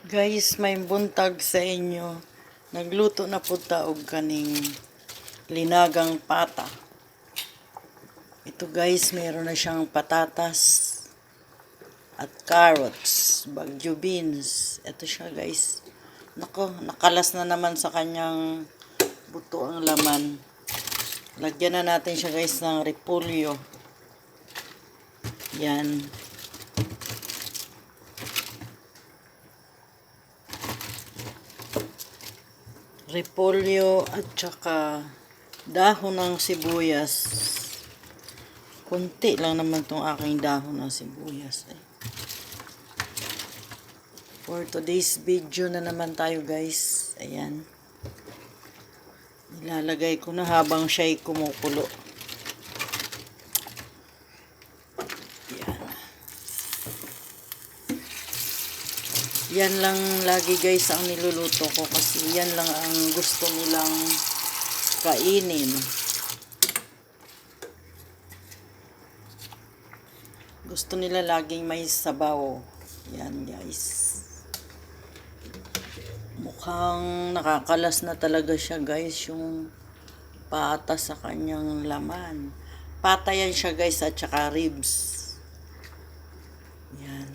Guys, may buntag sa inyo. Nagluto na po taog kaning linagang pata. Ito guys, meron na siyang patatas at carrots, bagyo beans. Ito siya guys. Nako, nakalas na naman sa kanyang buto ang laman. Lagyan na natin siya guys ng repolyo. Yan. Repolyo at saka dahon ng sibuyas. Kunti lang naman tong aking dahon ng sibuyas. For today's video na naman tayo guys. Ayan. Ilalagay ko na habang siya'y kumukulo. Yan lang lagi guys ang niluluto ko kasi yan lang ang gusto nilang kainin. Gusto nila laging may sabaw. Yan guys. Mukhang nakakalas na talaga siya guys yung pata sa kanyang laman. Pata yan siya guys at saka ribs. Yan.